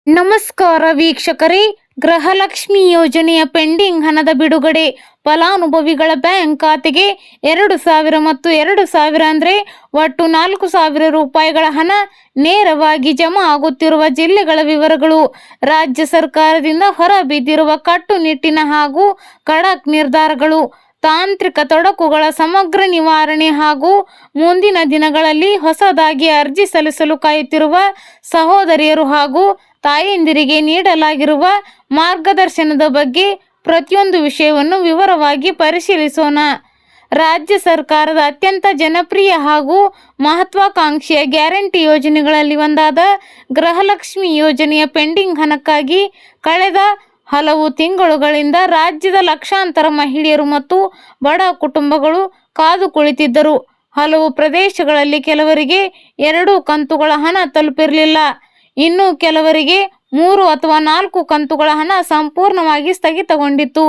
ನಮಸ್ಕಾರ ವೀಕ್ಷಕರೇ. ಗೃಹಲಕ್ಷ್ಮಿ ಯೋಜನೆಯ ಪೆಂಡಿಂಗ್ ಹಣದ ಬಿಡುಗಡೆ. ಫಲಾನುಭವಿಗಳ ಬ್ಯಾಂಕ್ ಖಾತೆಗೆ 2,000 ಮತ್ತು 2,000 ಅಂದರೆ ಒಟ್ಟು 4,000 ರೂಪಾಯಿಗಳ ಹಣ ನೇರವಾಗಿ ಜಮಾ ಆಗುತ್ತಿರುವ ಜಿಲ್ಲೆಗಳ ವಿವರಗಳು. ರಾಜ್ಯ ಸರ್ಕಾರದಿಂದ ಹೊರಬಿದ್ದಿರುವ ಕಟ್ಟುನಿಟ್ಟಿನ ಹಾಗೂ ಖಡಕ್ ನಿರ್ಧಾರಗಳು. ತಾಂತ್ರಿಕ ತೊಡಕುಗಳ ಸಮಗ್ರ ನಿವಾರಣೆ ಹಾಗೂ ಮುಂದಿನ ದಿನಗಳಲ್ಲಿ ಹೊಸದಾಗಿ ಅರ್ಜಿ ಸಲ್ಲಿಸಲು ಕಾಯುತ್ತಿರುವ ಸಹೋದರಿಯರು ಹಾಗೂ ತಾಯಂದಿರಿಗೆ ನೀಡಲಾಗಿರುವ ಮಾರ್ಗದರ್ಶನದ ಬಗ್ಗೆ ಪ್ರತಿಯೊಂದು ವಿಷಯವನ್ನು ವಿವರವಾಗಿ ಪರಿಶೀಲಿಸೋಣ. ರಾಜ್ಯ ಸರ್ಕಾರದ ಅತ್ಯಂತ ಜನಪ್ರಿಯ ಹಾಗೂ ಮಹತ್ವಾಕಾಂಕ್ಷೆಯ ಗ್ಯಾರಂಟಿ ಯೋಜನೆಗಳಲ್ಲಿ ಒಂದಾದ ಗೃಹಲಕ್ಷ್ಮಿ ಯೋಜನೆಯ ಪೆಂಡಿಂಗ್ ಹಣಕ್ಕಾಗಿ ಕಳೆದ ಹಲವು ತಿಂಗಳುಗಳಿಂದ ರಾಜ್ಯದ ಲಕ್ಷಾಂತರ ಮಹಿಳೆಯರು ಮತ್ತು ಬಡ ಕುಟುಂಬಗಳು ಕಾದು ಕುಳಿತಿದ್ದರು. ಹಲವು ಪ್ರದೇಶಗಳಲ್ಲಿ ಕೆಲವರಿಗೆ 2 ಕಂತುಗಳ ಹಣ ತಲುಪಿರಲಿಲ್ಲ. ಇನ್ನು ಕೆಲವರಿಗೆ 3 ಅಥವಾ 4 ಕಂತುಗಳ ಹಣ ಸಂಪೂರ್ಣವಾಗಿ ಸ್ಥಗಿತಗೊಂಡಿತ್ತು.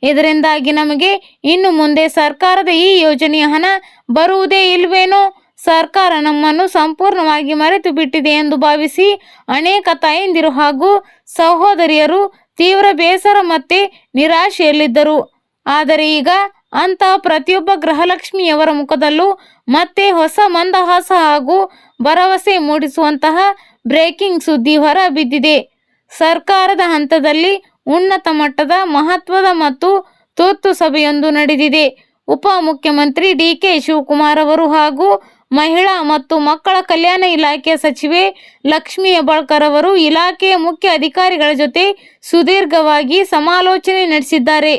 ಇದರಿಂದಾಗಿ ನಮಗೆ ಇನ್ನು ಮುಂದೆ ಸರ್ಕಾರದ ಈ ಯೋಜನೆಯ ಹಣ ಬರುವುದೇ ಇಲ್ವೇನೋ, ಸರ್ಕಾರ ನಮ್ಮನ್ನು ಸಂಪೂರ್ಣವಾಗಿ ಮರೆತು ಬಿಟ್ಟಿದೆ ಎಂದು ಭಾವಿಸಿ ಅನೇಕ ತಾಯಂದಿರು ಹಾಗೂ ಸಹೋದರಿಯರು ತೀವ್ರ ಬೇಸರ ಮತ್ತೆ ನಿರಾಶೆಯಲ್ಲಿದ್ದರು. ಆದರೆ ಈಗ ಅಂತಹ ಪ್ರತಿಯೊಬ್ಬ ಗೃಹಲಕ್ಷ್ಮಿಯವರ ಮುಖದಲ್ಲೂ ಮತ್ತೆ ಹೊಸ ಮಂದಹಾಸ ಹಾಗೂ ಭರವಸೆ ಮೂಡಿಸುವಂತಹ ಬ್ರೇಕಿಂಗ್ ಸುದ್ದಿ ಹೊರ ಬಿದ್ದಿದೆ. ಸರ್ಕಾರದ ಹಂತದಲ್ಲಿ ಉನ್ನತ ಮಟ್ಟದ ಮಹತ್ವದ ಮತ್ತು ತುರ್ತು ಸಭೆಯೊಂದು ನಡೆದಿದೆ. ಉಪಮುಖ್ಯಮಂತ್ರಿ ಡಿ.ಕೆ. ಶಿವಕುಮಾರ್ ಅವರು ಹಾಗೂ ಮಹಿಳಾ ಮತ್ತು ಮಕ್ಕಳ ಕಲ್ಯಾಣ ಇಲಾಖೆ ಸಚಿವೆ ಲಕ್ಷ್ಮೀ ಹೆಬ್ಬಾಳ್ಕರ್ ಅವರು ಇಲಾಖೆಯ ಮುಖ್ಯ ಅಧಿಕಾರಿಗಳ ಜೊತೆ ಸುದೀರ್ಘವಾಗಿ ಸಮಾಲೋಚನೆ ನಡೆಸಿದ್ದಾರೆ.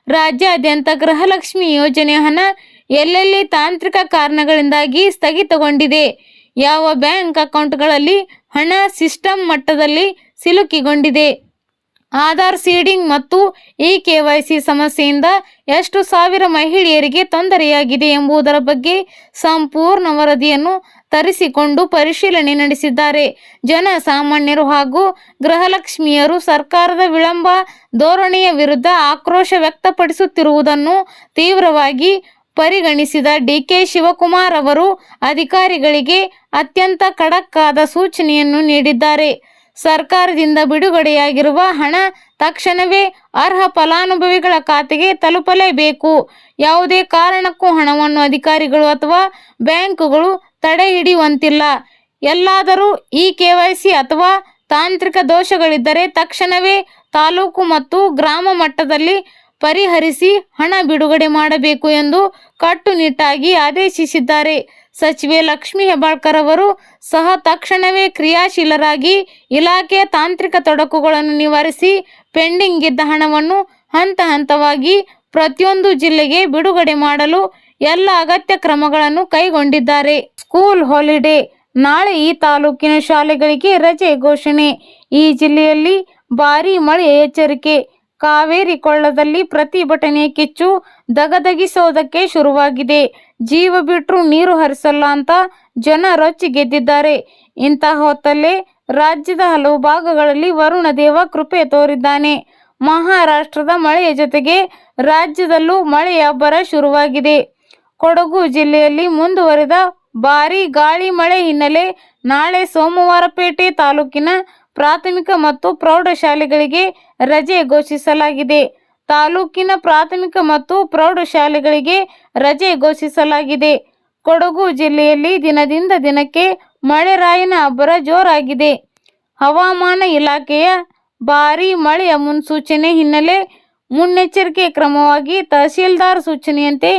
ರಾಜ್ಯಾದ್ಯಂತ ಗೃಹಲಕ್ಷ್ಮಿ ಯೋಜನೆ ಹಣ ಎಲ್ಲೆಲ್ಲಿ ತಾಂತ್ರಿಕ ಕಾರಣಗಳಿಂದಾಗಿ ಸ್ಥಗಿತಗೊಂಡಿದೆ, ಯಾವ ಬ್ಯಾಂಕ್ ಅಕೌಂಟ್ಗಳಲ್ಲಿ ಹಣ ಸಿಸ್ಟಮ್ ಮಟ್ಟದಲ್ಲಿ ಸಿಲುಕಿಕೊಂಡಿದೆ, ಆಧಾರ್ ಸೀಡಿಂಗ್ ಮತ್ತು KYC ಸಮಸ್ಯೆಯಿಂದ ಎಷ್ಟು ಸಾವಿರ ಮಹಿಳೆಯರಿಗೆ ತೊಂದರೆಯಾಗಿದೆ ಎಂಬುದರ ಬಗ್ಗೆ ಸಂಪೂರ್ಣ ವರದಿಯನ್ನು ತರಿಸಿಕೊಂಡು ಪರಿಶೀಲನೆ ನಡೆಸಿದ್ದಾರೆ. ಜನಸಾಮಾನ್ಯರು ಹಾಗೂ ಗೃಹಲಕ್ಷ್ಮಿಯರು ಸರ್ಕಾರದ ವಿಳಂಬ ಧೋರಣೆಯ ವಿರುದ್ಧ ಆಕ್ರೋಶ ವ್ಯಕ್ತಪಡಿಸುತ್ತಿರುವುದನ್ನು ತೀವ್ರವಾಗಿ ಪರಿಗಣಿಸಿದ ಡಿ.ಕೆ. ಶಿವಕುಮಾರ್ ಅವರು ಅಧಿಕಾರಿಗಳಿಗೆ ಅತ್ಯಂತ ಖಡಕ್ ಆದ ಸೂಚನೆಯನ್ನು ನೀಡಿದ್ದಾರೆ. ಸರ್ಕಾರದಿಂದ ಬಿಡುಗಡೆಯಾಗಿರುವ ಹಣ ತಕ್ಷಣವೇ ಅರ್ಹ ಫಲಾನುಭವಿಗಳ ಖಾತೆಗೆ ತಲುಪಲೇಬೇಕು. ಯಾವುದೇ ಕಾರಣಕ್ಕೂ ಹಣವನ್ನು ಅಧಿಕಾರಿಗಳು ಅಥವಾ ಬ್ಯಾಂಕುಗಳು ತಡೆ ಹಿಡಿಯುವಂತಿಲ್ಲ. ಎಲ್ಲಾದರೂ KYC ಅಥವಾ ತಾಂತ್ರಿಕ ದೋಷಗಳಿದ್ದರೆ ತಕ್ಷಣವೇ ತಾಲೂಕು ಮತ್ತು ಗ್ರಾಮ ಮಟ್ಟದಲ್ಲಿ ಪರಿಹರಿಸಿ ಹಣ ಬಿಡುಗಡೆ ಮಾಡಬೇಕು ಎಂದು ಕಟ್ಟುನಿಟ್ಟಾಗಿ ಆದೇಶಿಸಿದ್ದಾರೆ. ಸಚಿವೆ ಲಕ್ಷ್ಮೀ ಹೆಬ್ಬಾಳ್ಕರ್ ಅವರು ಸಹ ತಕ್ಷಣವೇ ಕ್ರಿಯಾಶೀಲರಾಗಿ ಇಲಾಖೆಯ ತಾಂತ್ರಿಕ ತೊಡಕುಗಳನ್ನು ನಿವಾರಿಸಿ ಪೆಂಡಿಂಗ್ ಇದ್ದ ಹಣವನ್ನು ಹಂತ ಹಂತವಾಗಿ ಪ್ರತಿಯೊಂದು ಜಿಲ್ಲೆಗೆ ಬಿಡುಗಡೆ ಮಾಡಲು ಎಲ್ಲ ಅಗತ್ಯ ಕ್ರಮಗಳನ್ನು ಕೈಗೊಂಡಿದ್ದಾರೆ. School holiday. ನಾಳೆ ಈ ತಾಲೂಕಿನ ಶಾಲೆಗಳಿಗೆ ರಜೆ ಘೋಷಣೆ. ಈ ಜಿಲ್ಲೆಯಲ್ಲಿ ಭಾರೀ ಮಳೆಯ ಎಚ್ಚರಿಕೆ. ಕಾವೇರಿ ಕೊಳ್ಳದಲ್ಲಿ ಪ್ರತಿಭಟನೆ ಕಿಚ್ಚು ದಗದಗಿಸೋದಕ್ಕೆ ಶುರುವಾಗಿದೆ. ಜೀವ ಬಿಟ್ಟರೂ ನೀರು ಹರಿಸಲ್ಲ ಅಂತ ಜನ ರೊಚ್ಚಿಗೆದ್ದಿದ್ದಾರೆ. ಇಂತಹ ಹೊತ್ತಲ್ಲೇ ರಾಜ್ಯದ ಹಲವು ಭಾಗಗಳಲ್ಲಿ ವರುಣ ದೇವ ಕೃಪೆ ತೋರಿದ್ದಾನೆ. ಮಹಾರಾಷ್ಟ್ರದ ಮಳೆಯ ಜೊತೆಗೆ ರಾಜ್ಯದಲ್ಲೂ ಮಳೆಯ ಅಬ್ಬರ ಶುರುವಾಗಿದೆ. ಕೊಡಗು ಜಿಲ್ಲೆಯಲ್ಲಿ ಮುಂದುವರಿದ ಭಾರೀ ಗಾಳಿ ಮಳೆ ಹಿನ್ನೆಲೆ ನಾಳೆ ಸೋಮವಾರಪೇಟೆ ತಾಲೂಕಿನ ಪ್ರಾಥಮಿಕ ಮತ್ತು ಪ್ರೌಢಶಾಲೆಗಳಿಗೆ ರಜೆ ಘೋಷಿಸಲಾಗಿದೆ. ತಾಲೂಕಿನ ಪ್ರಾಥಮಿಕ ಮತ್ತು ಪ್ರೌಢಶಾಲೆಗಳಿಗೆ ರಜೆ ಘೋಷಿಸಲಾಗಿದೆ. ಕೊಡಗು ಜಿಲ್ಲೆಯಲ್ಲಿ ದಿನದಿಂದ ದಿನಕ್ಕೆ ಮಳೆರಾಯನ ಅಬ್ಬರ ಜೋರಾಗಿದೆ. ಹವಾಮಾನ ಇಲಾಖೆಯ ಭಾರೀ ಮಳೆಯ ಮುನ್ಸೂಚನೆ ಹಿನ್ನೆಲೆ ಮುನ್ನೆಚ್ಚರಿಕೆ ಕ್ರಮವಾಗಿ ತಹಸೀಲ್ದಾರ್ ಸೂಚನೆಯಂತೆ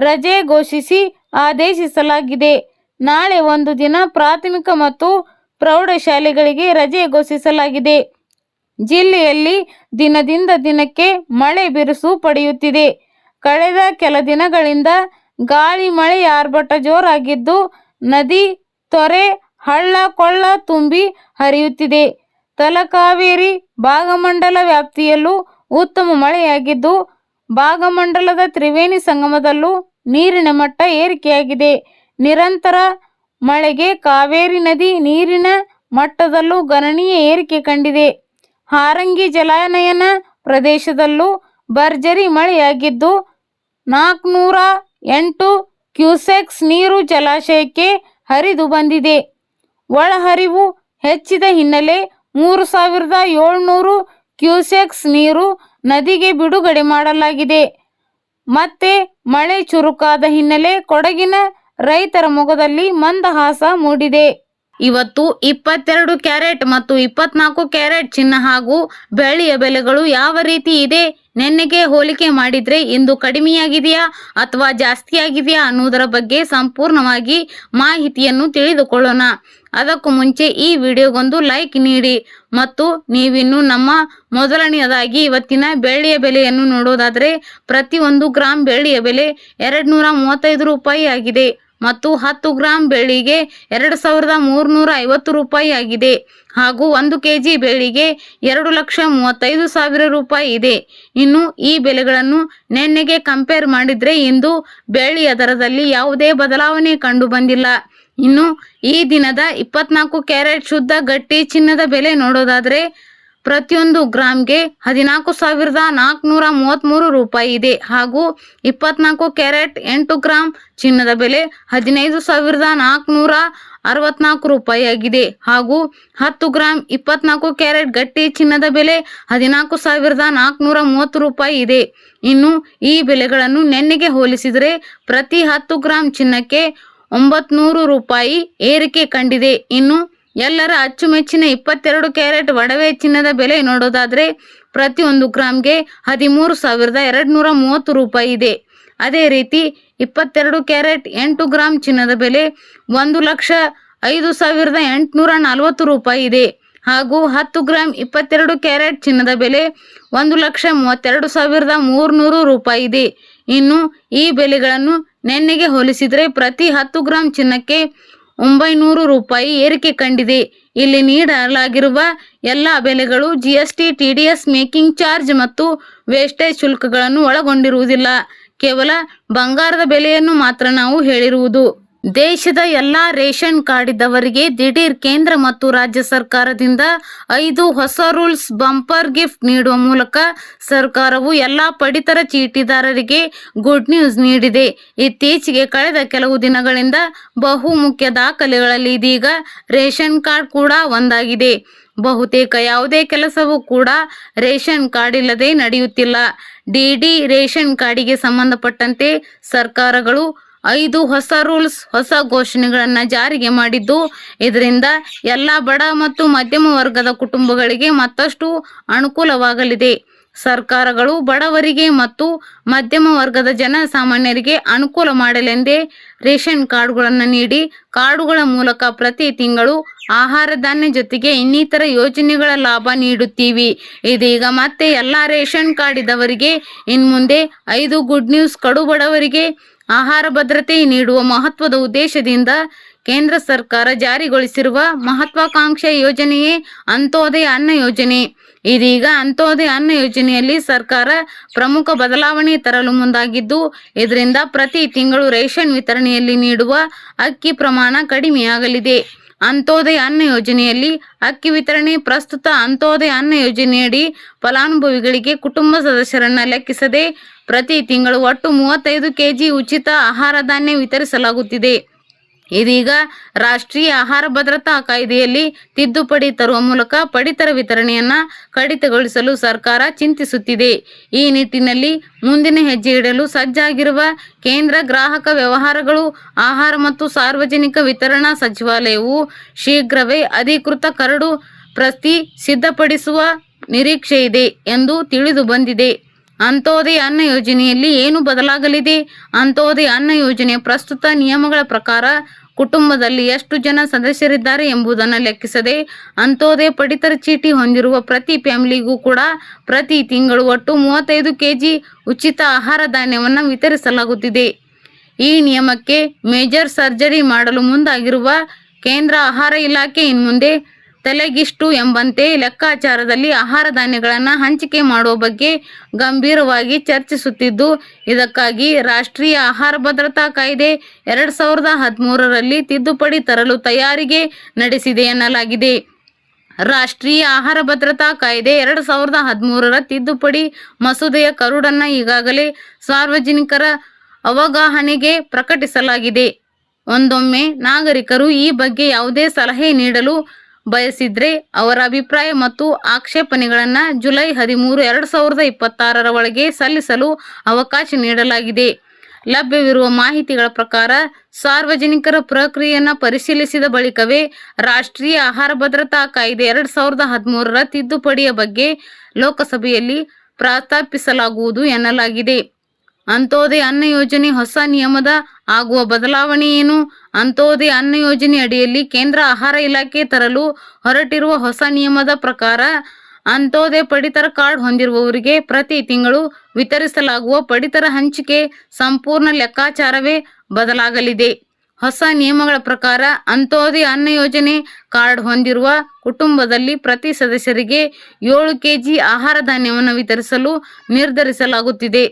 ರಜೆ ಘೋಷಿಸಿ ಆದೇಶಿಸಲಾಗಿದೆ. ನಾಳೆ ಒಂದು ದಿನ ಪ್ರಾಥಮಿಕ ಮತ್ತು ಪ್ರೌಢಶಾಲೆಗಳಿಗೆ ರಜೆ ಘೋಷಿಸಲಾಗಿದೆ. ಜಿಲ್ಲೆಯಲ್ಲಿ ದಿನದಿಂದ ದಿನಕ್ಕೆ ಮಳೆ ಬಿರುಸು ಪಡೆಯುತ್ತಿದೆ. ಕಳೆದ ಕೆಲ ದಿನಗಳಿಂದ ಗಾಳಿ ಮಳೆಯ ಆರ್ಭಟ ಜೋರಾಗಿದ್ದು ನದಿ, ತೊರೆ, ಹಳ್ಳ ಕೊಳ್ಳ ತುಂಬಿ ಹರಿಯುತ್ತಿದೆ. ತಲಕಾವೇರಿ ಭಾಗಮಂಡಲ ವ್ಯಾಪ್ತಿಯಲ್ಲೂ ಉತ್ತಮ ಮಳೆಯಾಗಿದ್ದು ಭಾಗಮಂಡಲದ ತ್ರಿವೇಣಿ ಸಂಗಮದಲ್ಲೂ ನೀರಿನ ಮಟ್ಟ ಏರಿಕೆಯಾಗಿದೆ. ನಿರಂತರ ಮಳೆಗೆ ಕಾವೇರಿ ನದಿ ನೀರಿನ ಮಟ್ಟದಲ್ಲೂ ಗಣನೀಯ ಏರಿಕೆ ಕಂಡಿದೆ. ಹಾರಂಗಿ ಜಲಾನಯನ ಪ್ರದೇಶದಲ್ಲೂ ಭರ್ಜರಿ ಮಳೆಯಾಗಿದ್ದು 408 ಕ್ಯೂಸೆಕ್ಸ್ ನೀರು ಜಲಾಶಯಕ್ಕೆ ಹರಿದು ಬಂದಿದೆ. ಒಳಹರಿವು ಹೆಚ್ಚಿದ ಹಿನ್ನೆಲೆ 3700 ಕ್ಯೂಸೆಕ್ಸ್ ನೀರು ನದಿಗೆ ಬಿಡುಗಡೆ ಮಾಡಲಾಗಿದೆ. ಮತ್ತೆ ಮಳೆ ಚುರುಕಾದ ಹಿನ್ನೆಲೆ ಕೊಡಗಿನ ರೈತರ ಮೊಗದಲ್ಲಿ ಮಂದಹಾಸ ಮೂಡಿದೆ. ಇವತ್ತು 22 ಕ್ಯಾರೆಟ್ ಮತ್ತು 24 ಕ್ಯಾರೆಟ್ ಚಿನ್ನ ಹಾಗೂ ಬೆಳ್ಳಿಯ ಬೆಲೆಗಳು ಯಾವ ರೀತಿ ಇದೆ, ನೆನ್ನೆಗೆ ಹೋಲಿಕೆ ಮಾಡಿದ್ರೆ ಇಂದು ಕಡಿಮೆಯಾಗಿದೆಯಾ ಅಥವಾ ಜಾಸ್ತಿಯಾಗಿದೆಯಾ ಅನ್ನೋದರ ಬಗ್ಗೆ ಸಂಪೂರ್ಣವಾಗಿ ಮಾಹಿತಿಯನ್ನು ತಿಳಿದುಕೊಳ್ಳೋಣ. ಅದಕ್ಕೂ ಮುಂಚೆ ಈ ವಿಡಿಯೋಗೊಂದು ಲೈಕ್ ನೀಡಿ ಮತ್ತು ನೀವಿನ್ನು ನಮ್ಮ ಮೊದಲನೆಯದಾಗಿ ಇವತ್ತಿನ ಬೆಳ್ಳಿಯ ಬೆಲೆಯನ್ನು ನೋಡೋದಾದರೆ ಪ್ರತಿ 1 ಗ್ರಾಂ ಬೆಳ್ಳಿಯ ಬೆಲೆ 235 ರೂಪಾಯಿ ಆಗಿದೆ ಮತ್ತು 10 ಗ್ರಾಂ ಬೆಳ್ಳಿಗೆ 2350 ರೂಪಾಯಿ ಆಗಿದೆ ಹಾಗೂ 1 ಕೆಜಿ ಬೆಳ್ಳಿಗೆ 2,35,000 ರೂಪಾಯಿ ಇದೆ. ಇನ್ನು ಈ ಬೆಲೆಗಳನ್ನು ನಿನ್ನೆಗೆ ಕಂಪೇರ್ ಮಾಡಿದ್ರೆ ಇಂದು ಬೆಳ್ಳಿಯ ದರದಲ್ಲಿ ಯಾವುದೇ ಬದಲಾವಣೆ ಕಂಡು ಬಂದಿಲ್ಲ. ಇನ್ನು ಈ ದಿನದ 24 ಕ್ಯಾರೆಟ್ ಶುದ್ಧ ಗಟ್ಟಿ ಚಿನ್ನದ ಬೆಲೆ ನೋಡೋದಾದ್ರೆ ಪ್ರತಿಯೊಂದು ಗ್ರಾಮ್ಗೆ 14,433 ರೂಪಾಯಿ ಇದೆ ಹಾಗೂ 24 ಕ್ಯಾರೆಟ್ 8 ಗ್ರಾಂ ಚಿನ್ನದ ಬೆಲೆ 15,464 ರೂಪಾಯಿ ಆಗಿದೆ ಹಾಗೂ 10 ಗ್ರಾಂ 24 ಕ್ಯಾರೆಟ್ ಗಟ್ಟಿ ಚಿನ್ನದ ಬೆಲೆ 14,430 ರೂಪಾಯಿ ಇದೆ. ಇನ್ನು ಈ ಬೆಲೆಗಳನ್ನು ನಿನ್ನೆಗೆ ಹೋಲಿಸಿದರೆ ಪ್ರತಿ 10 ಗ್ರಾಂ ಚಿನ್ನಕ್ಕೆ 900 ರೂಪಾಯಿ ಏರಿಕೆ ಕಂಡಿದೆ. ಇನ್ನು ಎಲ್ಲರ ಅಚ್ಚುಮೆಚ್ಚಿನ 22 ಕ್ಯಾರೆಟ್ ಒಡವೆ ಚಿನ್ನದ ಬೆಲೆ ನೋಡೋದಾದ್ರೆ ಪ್ರತಿ 1 ಗ್ರಾಮ್ಗೆ 13,230 ರೂಪಾಯಿ ಇದೆ. ಅದೇ ರೀತಿ 22 ಕ್ಯಾರೆಟ್ 8 ಗ್ರಾಂ ಚಿನ್ನದ ಬೆಲೆ 1,05,840 ರೂಪಾಯಿ ಇದೆ ಹಾಗೂ 10 ಗ್ರಾಂ 22 ಕ್ಯಾರೆಟ್ ಚಿನ್ನದ ಬೆಲೆ 1,32,300 ರೂಪಾಯಿ ಇದೆ. ಇನ್ನು ಈ ಬೆಲೆಗಳನ್ನು ನಿನ್ನೆಗೆ ಹೋಲಿಸಿದರೆ ಪ್ರತಿ 10 ಗ್ರಾಂ ಚಿನ್ನಕ್ಕೆ 900 ರೂಪಾಯಿ ಏರಿಕೆ ಕಂಡಿದೆ. ಇಲ್ಲಿ ನೀಡಲಾಗಿರುವ ಎಲ್ಲ ಬೆಲೆಗಳು GST, TDS, ಮೇಕಿಂಗ್ ಚಾರ್ಜ್ ಮತ್ತು ವೇಸ್ಟೇಜ್ ಶುಲ್ಕಗಳನ್ನು ಒಳಗೊಂಡಿರುವುದಿಲ್ಲ. ಕೇವಲ ಬಂಗಾರದ ಬೆಲೆಯನ್ನು ಮಾತ್ರ ನಾವು ಹೇಳಿರುವುದು. ದೇಶದ ಎಲ್ಲ ರೇಷನ್ ಕಾರ್ಡ್ ಇದ್ದವರಿಗೆ ದಿಢೀರ್ ಕೇಂದ್ರ ಮತ್ತು ರಾಜ್ಯ ಸರ್ಕಾರದಿಂದ 5 ಹೊಸ ರೂಲ್ಸ್ ಬಂಪರ್ ಗಿಫ್ಟ್ ನೀಡುವ ಮೂಲಕ ಸರ್ಕಾರವು ಎಲ್ಲ ಪಡಿತರ ಚೀಟಿದಾರರಿಗೆ ಗುಡ್ ನ್ಯೂಸ್ ನೀಡಿದೆ. ಇತ್ತೀಚೆಗೆ ಕಳೆದ ಕೆಲವು ದಿನಗಳಿಂದ ಬಹುಮುಖ್ಯ ದಾಖಲೆಗಳಲ್ಲಿ ಇದೀಗ ರೇಷನ್ ಕಾರ್ಡ್ ಕೂಡ ಒಂದಾಗಿದೆ. ಬಹುತೇಕ ಯಾವುದೇ ಕೆಲಸವೂ ಕೂಡ ರೇಷನ್ ಕಾರ್ಡ್ ಇಲ್ಲದೆ ನಡೆಯುತ್ತಿಲ್ಲ. DD ರೇಷನ್ ಕಾರ್ಡಿಗೆ ಸಂಬಂಧಪಟ್ಟಂತೆ ಸರ್ಕಾರಗಳು 5 ಹೊಸ ರೂಲ್ಸ್, ಹೊಸ ಘೋಷಣೆಗಳನ್ನು ಜಾರಿಗೆ ಮಾಡಿದ್ದು ಇದರಿಂದ ಎಲ್ಲ ಬಡ ಮತ್ತು ಮಧ್ಯಮ ವರ್ಗದ ಕುಟುಂಬಗಳಿಗೆ ಮತ್ತಷ್ಟು ಅನುಕೂಲವಾಗಲಿದೆ. ಸರ್ಕಾರಗಳು ಬಡವರಿಗೆ ಮತ್ತು ಮಧ್ಯಮ ವರ್ಗದ ಜನಸಾಮಾನ್ಯರಿಗೆ ಅನುಕೂಲ ಮಾಡಲೆಂದೇ ರೇಷನ್ ಕಾರ್ಡುಗಳನ್ನು ನೀಡಿ ಕಾರ್ಡುಗಳ ಮೂಲಕ ಪ್ರತಿ ತಿಂಗಳು ಆಹಾರ ಧಾನ್ಯ ಜೊತೆಗೆ ಇನ್ನಿತರ ಯೋಜನೆಗಳ ಲಾಭ ನೀಡುತ್ತೀವಿ. ಇದೀಗ ಮತ್ತೆ ಎಲ್ಲ ರೇಷನ್ ಕಾರ್ಡ್ ಇದ್ದವರಿಗೆ ಇನ್ಮುಂದೆ 5 ಗುಡ್ ನ್ಯೂಸ್. ಕಡು ಬಡವರಿಗೆ ಆಹಾರ ಭದ್ರತೆ ನೀಡುವ ಮಹತ್ವದ ಉದ್ದೇಶದಿಂದ ಕೇಂದ್ರ ಸರ್ಕಾರ ಜಾರಿಗೊಳಿಸಿರುವ ಮಹತ್ವಾಕಾಂಕ್ಷೆ ಯೋಜನೆಯೇ ಅಂತ್ಯೋದಯ ಅನ್ನ ಯೋಜನೆ. ಇದೀಗ ಅಂತ್ಯೋದಯ ಅನ್ನ ಯೋಜನೆಯಲ್ಲಿ ಸರ್ಕಾರ ಪ್ರಮುಖ ಬದಲಾವಣೆ ತರಲು ಮುಂದಾಗಿದ್ದು ಇದರಿಂದ ಪ್ರತಿ ತಿಂಗಳು ರೇಷನ್ ವಿತರಣೆಯಲ್ಲಿ ನೀಡುವ ಅಕ್ಕಿ ಪ್ರಮಾಣ ಕಡಿಮೆಯಾಗಲಿದೆ. ಅಂತ್ಯೋದಯ ಅನ್ನ ಯೋಜನೆಯಲ್ಲಿ ಅಕ್ಕಿ ವಿತರಣೆ ಪ್ರಸ್ತುತ ಅಂತ್ಯೋದಯ ಅನ್ನ ಯೋಜನೆಯಡಿ ಫಲಾನುಭವಿಗಳಿಗೆ ಕುಟುಂಬ ಸದಸ್ಯರನ್ನ ಲೆಕ್ಕಿಸದೆ ಪ್ರತಿ ತಿಂಗಳು ಒಟ್ಟು 35 ಕೆಜಿ ಉಚಿತ ಆಹಾರ ಧಾನ್ಯ ವಿತರಿಸಲಾಗುತ್ತಿದೆ. ಇದೀಗ ರಾಷ್ಟ್ರೀಯ ಆಹಾರ ಭದ್ರತಾ ಕಾಯ್ದೆಯಲ್ಲಿ ತಿದ್ದುಪಡಿ ತರುವ ಮೂಲಕ ಪಡಿತರ ವಿತರಣೆಯನ್ನ ಕಡಿತಗೊಳಿಸಲು ಸರ್ಕಾರ ಚಿಂತಿಸುತ್ತಿದೆ. ಈ ನಿಟ್ಟಿನಲ್ಲಿ ಮುಂದಿನ ಹೆಜ್ಜೆ ಇಡಲು ಸಜ್ಜಾಗಿರುವ ಕೇಂದ್ರ ಗ್ರಾಹಕ ವ್ಯವಹಾರಗಳು, ಆಹಾರ ಮತ್ತು ಸಾರ್ವಜನಿಕ ವಿತರಣಾ ಸಚಿವಾಲಯವು ಶೀಘ್ರವೇ ಅಧಿಕೃತ ಕರಡು ಪ್ರತಿ ಸಿದ್ಧಪಡಿಸುವ ನಿರೀಕ್ಷೆ ಇದೆ ಎಂದು ತಿಳಿದು ಬಂದಿದೆ. ಅಂತ್ಯೋದಯ ಅನ್ನ ಯೋಜನೆಯಲ್ಲಿ ಏನು ಬದಲಾಗಲಿದೆ? ಅಂತ್ಯೋದಯ ಅನ್ನ ಯೋಜನೆಯ ಪ್ರಸ್ತುತ ನಿಯಮಗಳ ಪ್ರಕಾರ ಕುಟುಂಬದಲ್ಲಿ ಎಷ್ಟು ಜನ ಸದಸ್ಯರಿದ್ದಾರೆ ಎಂಬುದನ್ನು ಲೆಕ್ಕಿಸದೆ ಅಂತ್ಯೋದಯ ಪಡಿತರ ಚೀಟಿ ಹೊಂದಿರುವ ಪ್ರತಿ ಫ್ಯಾಮಿಲಿಗೂ ಕೂಡ ಪ್ರತಿ ತಿಂಗಳು ಒಟ್ಟು 35 ಕೆಜಿ ಉಚಿತ ಆಹಾರ ಧಾನ್ಯವನ್ನು ವಿತರಿಸಲಾಗುತ್ತಿದೆ. ಈ ನಿಯಮಕ್ಕೆ ಮೇಜರ್ ಸರ್ಜರಿ ಮಾಡಲು ಮುಂದಾಗಿರುವ ಕೇಂದ್ರ ಆಹಾರ ಇಲಾಖೆ ಇನ್ಮುಂದೆ ತಲೆಗಿಷ್ಟು ಎಂಬಂತೆ ಲೆಕ್ಕಾಚಾರದಲ್ಲಿ ಆಹಾರ ಧಾನ್ಯಗಳನ್ನು ಹಂಚಿಕೆ ಮಾಡುವ ಬಗ್ಗೆ ಗಂಭೀರವಾಗಿ ಚರ್ಚಿಸುತ್ತಿದ್ದು ಇದಕ್ಕಾಗಿ ರಾಷ್ಟ್ರೀಯ ಆಹಾರ ಭದ್ರತಾ ಕಾಯ್ದೆ 2013ರಲ್ಲಿ ತಿದ್ದುಪಡಿ ತರಲು ತಯಾರಿಗೆ ನಡೆಸಿದೆ ಎನ್ನಲಾಗಿದೆ. ರಾಷ್ಟ್ರೀಯ ಆಹಾರ ಭದ್ರತಾ ಕಾಯ್ದೆ 2013ರ ತಿದ್ದುಪಡಿ ಮಸೂದೆಯ ಕರಡನ್ನು ಈಗಾಗಲೇ ಸಾರ್ವಜನಿಕರ ಅವಗಾಹನೆಗೆ ಪ್ರಕಟಿಸಲಾಗಿದೆ. ಒಂದೊಮ್ಮೆ ನಾಗರಿಕರು ಈ ಬಗ್ಗೆ ಯಾವುದೇ ಸಲಹೆ ನೀಡಲು ಬಯಸಿದ್ರೆ ಅವರ ಅಭಿಪ್ರಾಯ ಮತ್ತು ಆಕ್ಷೇಪಣೆಗಳನ್ನು ಜುಲೈ 13, 2026 ಒಳಗೆ ಸಲ್ಲಿಸಲು ಅವಕಾಶ ನೀಡಲಾಗಿದೆ. ಲಭ್ಯವಿರುವ ಮಾಹಿತಿಗಳ ಪ್ರಕಾರ ಸಾರ್ವಜನಿಕರ ಪ್ರಕ್ರಿಯೆಯನ್ನು ಪರಿಶೀಲಿಸಿದ ಬಳಿಕವೇ ರಾಷ್ಟ್ರೀಯ ಆಹಾರ ಭದ್ರತಾ ಕಾಯ್ದೆ 2013ರ ತಿದ್ದುಪಡಿಯ ಬಗ್ಗೆ ಲೋಕಸಭೆಯಲ್ಲಿ ಪ್ರಸ್ತಾಪಿಸಲಾಗುವುದು ಎನ್ನಲಾಗಿದೆ. ಅಂತ್ಯೋದಯ ಅನ್ನ ಯೋಜನೆ ಹೊಸ ನಿಯಮದ ಆಗುವ ಬದಲಾವಣೆ ಏನು? ಅಂತ್ಯೋದಯ ಅನ್ನ ಯೋಜನೆ ಅಡಿಯಲ್ಲಿ ಕೇಂದ್ರ ಆಹಾರ ಇಲಾಖೆ ತರಲು ಹೊರಟಿರುವ ಹೊಸ ನಿಯಮದ ಪ್ರಕಾರ ಅಂತ್ಯೋದಯ ಪಡಿತರ ಕಾರ್ಡ್ ಹೊಂದಿರುವವರಿಗೆ ಪ್ರತಿ ತಿಂಗಳು ವಿತರಿಸಲಾಗುವ ಪಡಿತರ ಹಂಚಿಕೆ ಸಂಪೂರ್ಣ ಲೆಕ್ಕಾಚಾರವೇ ಬದಲಾಗಲಿದೆ. ಹೊಸ ನಿಯಮಗಳ ಪ್ರಕಾರ ಅಂತ್ಯೋದಯ ಅನ್ನ ಯೋಜನೆ ಕಾರ್ಡ್ ಹೊಂದಿರುವ ಕುಟುಂಬದಲ್ಲಿ ಪ್ರತಿ ಸದಸ್ಯರಿಗೆ 7 ಕೆಜಿ ಆಹಾರ ಧಾನ್ಯವನ್ನು ವಿತರಿಸಲು ನಿರ್ಧರಿಸಲಾಗುತ್ತಿದೆ.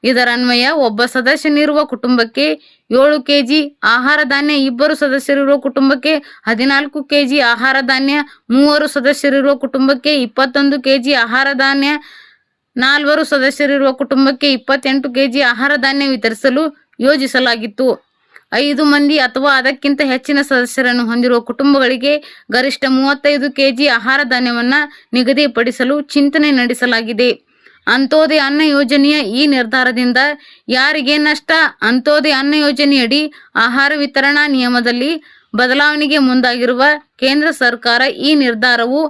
ಇದರನ್ವಯ ಒಬ್ಬ ಸದಸ್ಯನಿರುವ ಕುಟುಂಬಕ್ಕೆ 7 ಕೆಜಿ ಆಹಾರ ಧಾನ್ಯ, 2 ಸದಸ್ಯರಿರುವ ಕುಟುಂಬಕ್ಕೆ 14 ಕೆಜಿ ಆಹಾರ ಧಾನ್ಯ, 3 ಸದಸ್ಯರಿರುವ ಕುಟುಂಬಕ್ಕೆ 21 ಕೆಜಿ ಆಹಾರ ಧಾನ್ಯ, 4 ಸದಸ್ಯರಿರುವ ಕುಟುಂಬಕ್ಕೆ 28 ಕೆಜಿ ಆಹಾರ ಧಾನ್ಯ ವಿತರಿಸಲು ಯೋಜಿಸಲಾಗಿತ್ತು. 5 ಮಂದಿ ಅಥವಾ ಅದಕ್ಕಿಂತ ಹೆಚ್ಚಿನ ಸದಸ್ಯರನ್ನು ಹೊಂದಿರುವ ಕುಟುಂಬಗಳಿಗೆ ಗರಿಷ್ಠ 35 ಕೆಜಿ ಆಹಾರ ಧಾನ್ಯವನ್ನು ನಿಗದಿಪಡಿಸಲು ಚಿಂತನೆ ನಡೆಸಲಾಗಿದೆ. ಅಂತ್ಯೋದಯ ಅನ್ನ ಯೋಜನೆಯ ಈ ನಿರ್ಧಾರದಿಂದ ಯಾರಿಗೆ ನಷ್ಟ? ಅಂತ್ಯೋದಯ ಅನ್ನ ಯೋಜನೆಯಡಿ ಆಹಾರ ವಿತರಣಾ ನಿಯಮದಲ್ಲಿ ಬದಲಾವಣೆಗೆ ಮುಂದಾಗಿರುವ ಕೇಂದ್ರ ಸರ್ಕಾರ ಈ ನಿರ್ಧಾರವು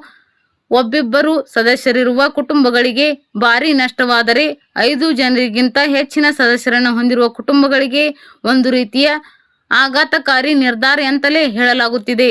ಒಬ್ಬಿಬ್ಬರು ಸದಸ್ಯರಿರುವ ಕುಟುಂಬಗಳಿಗೆ ಭಾರಿ ನಷ್ಟವಾದರೆ 5 ಜನರಿಗಿಂತ ಹೆಚ್ಚಿನ ಸದಸ್ಯರನ್ನು ಹೊಂದಿರುವ ಕುಟುಂಬಗಳಿಗೆ ಒಂದು ರೀತಿಯ ಆಘಾತಕಾರಿ ನಿರ್ಧಾರ ಅಂತಲೇ ಹೇಳಲಾಗುತ್ತಿದೆ.